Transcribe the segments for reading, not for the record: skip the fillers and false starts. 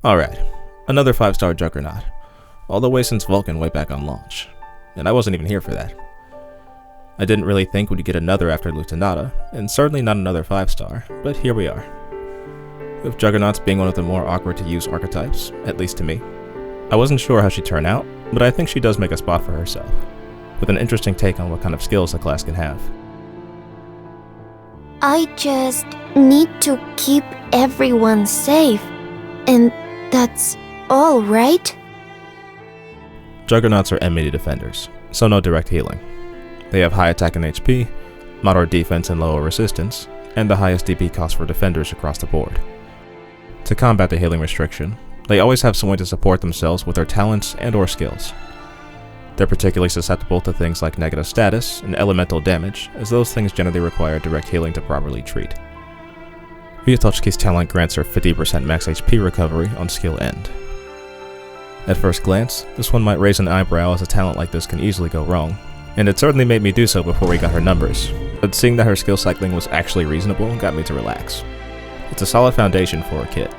Alright, another 5-star Juggernaut, all the way since Vulcan way back on launch, and I wasn't even here for that. I didn't really think we'd get another after Lutenata, and certainly not another 5-star, but here we are. With Juggernauts being one of the more awkward to use archetypes, at least to me. I wasn't sure how she'd turn out, but I think she does make a spot for herself, with an interesting take on what kind of skills the class can have. I just need to keep everyone safe, and that's all, right? Juggernauts are enemy defenders, so no direct healing. They have high attack and HP, moderate defense and lower resistance, and the highest DP cost for defenders across the board. To combat the healing restriction, they always have some way to support themselves with their talents and or skills. They're particularly susceptible to things like negative status and elemental damage, as those things generally require direct healing to properly treat. Vetochki's talent grants her 50% max HP recovery on skill end. At first glance, this one might raise an eyebrow as a talent like this can easily go wrong, and it certainly made me do so before we got her numbers, but seeing that her skill cycling was actually reasonable got me to relax. It's a solid foundation for a kit.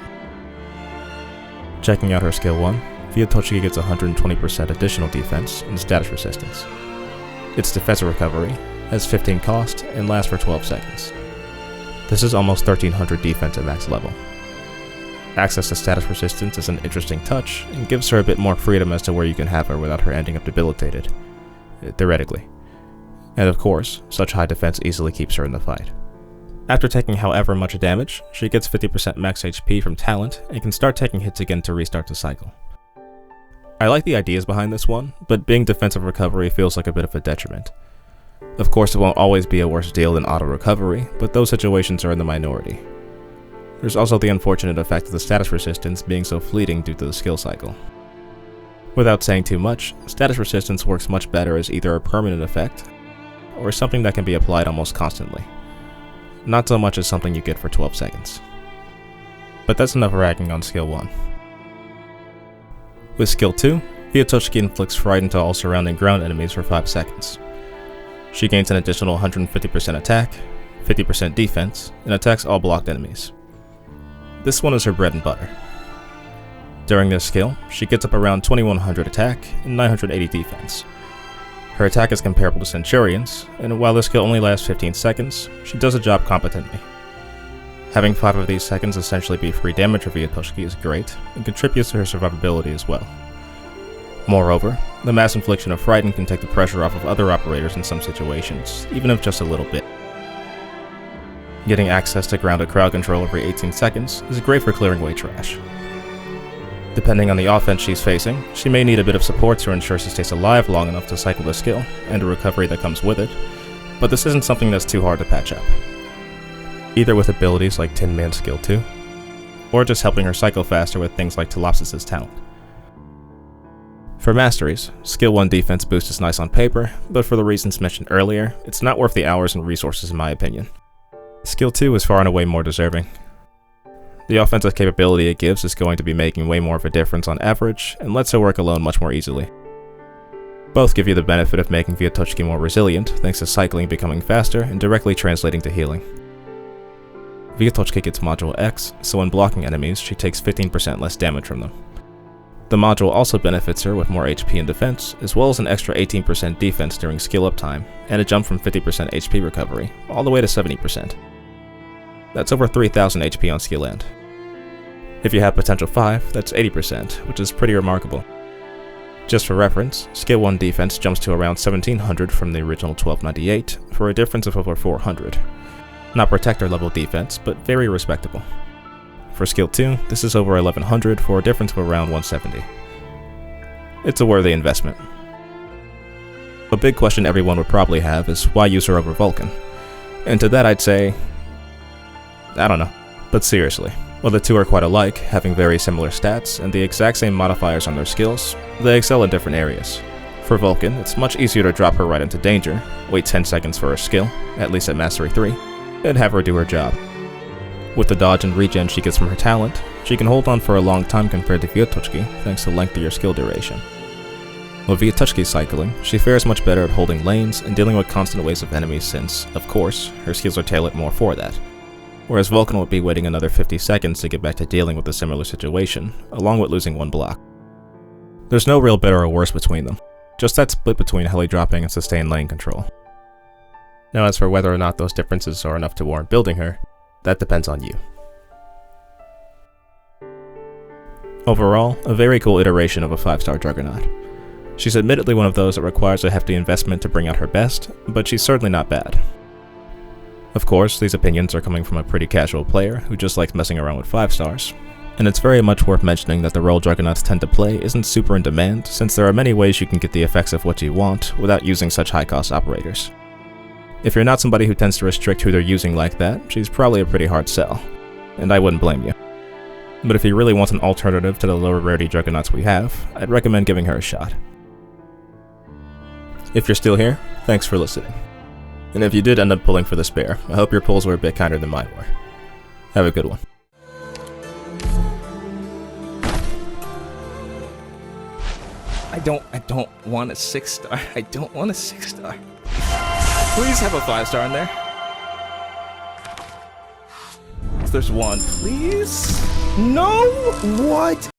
Checking out her skill 1, Vetochki gets 120% additional defense and status resistance. Its defensive recovery has 15 cost and lasts for 12 seconds. This is almost 1300 defense at max level. Access to status resistance is an interesting touch and gives her a bit more freedom as to where you can have her without her ending up debilitated, theoretically. And of course, such high defense easily keeps her in the fight. After taking however much damage, she gets 50% max HP from talent and can start taking hits again to restart the cycle. I like the ideas behind this one, but being defensive recovery feels like a bit of a detriment. Of course, it won't always be a worse deal than auto recovery, but those situations are in the minority. There's also the unfortunate effect of the status resistance being so fleeting due to the skill cycle. Without saying too much, status resistance works much better as either a permanent effect, or something that can be applied almost constantly. Not so much as something you get for 12 seconds. But that's enough ragging on skill 1. With skill 2, Vetochki inflicts fright into all surrounding ground enemies for 5 seconds. She gains an additional 150% attack, 50% defense, and attacks all blocked enemies. This one is her bread and butter. During this skill, she gets up around 2100 attack and 980 defense. Her attack is comparable to Centurion's, and while this skill only lasts 15 seconds, she does the job competently. Having 5 of these seconds essentially be free damage for Vetochki is great, and contributes to her survivability as well. Moreover, the mass infliction of Frighten can take the pressure off of other operators in some situations, even if just a little bit. Getting access to grounded crowd control every 18 seconds is great for clearing away trash. Depending on the offense she's facing, she may need a bit of support to ensure she stays alive long enough to cycle the skill, and the recovery that comes with it, but this isn't something that's too hard to patch up. Either with abilities like Tin Man skill 2, or just helping her cycle faster with things like Telopsis' talent. For Masteries, skill 1 defense boost is nice on paper, but for the reasons mentioned earlier, it's not worth the hours and resources in my opinion. Skill 2 is far and away more deserving. The offensive capability it gives is going to be making way more of a difference on average, and lets her work alone much more easily. Both give you the benefit of making Vetochki more resilient, thanks to cycling becoming faster and directly translating to healing. Vetochki gets Module X, so when blocking enemies, she takes 15% less damage from them. The module also benefits her with more HP and defense, as well as an extra 18% defense during skill uptime, and a jump from 50% HP recovery, all the way to 70%. That's over 3000 HP on skill end. If you have potential 5, that's 80%, which is pretty remarkable. Just for reference, skill 1 defense jumps to around 1700 from the original 1298, for a difference of over 400. Not protector level defense, but very respectable. For skill 2, this is over 1100 for a difference of around 170. It's a worthy investment. A big question everyone would probably have is why use her over Vulcan? And to that I'd say, I don't know. But seriously, while the two are quite alike, having very similar stats and the exact same modifiers on their skills, they excel in different areas. For Vulcan, it's much easier to drop her right into danger, wait 10 seconds for her skill, at least at Mastery 3, and have her do her job. With the dodge and regen she gets from her talent, she can hold on for a long time compared to Vetochki thanks to lengthier skill duration. With Vetochki's cycling, she fares much better at holding lanes and dealing with constant waves of enemies since, of course, her skills are tailored more for that. whereas Vulcan would be waiting another 50 seconds to get back to dealing with a similar situation, along with losing 1 block. There's no real better or worse between them, just that split between heli dropping and sustained lane control. Now as for whether or not those differences are enough to warrant building her, that depends on you. Overall, a very cool iteration of a 5-star Juggernaut. She's admittedly one of those that requires a hefty investment to bring out her best, but she's certainly not bad. Of course, these opinions are coming from a pretty casual player who just likes messing around with 5 stars, and it's very much worth mentioning that the role Juggernauts tend to play isn't super in demand, since there are many ways you can get the effects of what you want without using such high-cost operators. If you're not somebody who tends to restrict who they're using like that, she's probably a pretty hard sell, and I wouldn't blame you. But if you really want an alternative to the lower rarity Juggernauts we have, I'd recommend giving her a shot. If you're still here, thanks for listening. And if you did end up pulling for the spare, I hope your pulls were a bit kinder than mine were. Have a good one. I don't want a 6-star. I don't want a 6-star. Please have a 5-star in there. If there's one, please? No? What?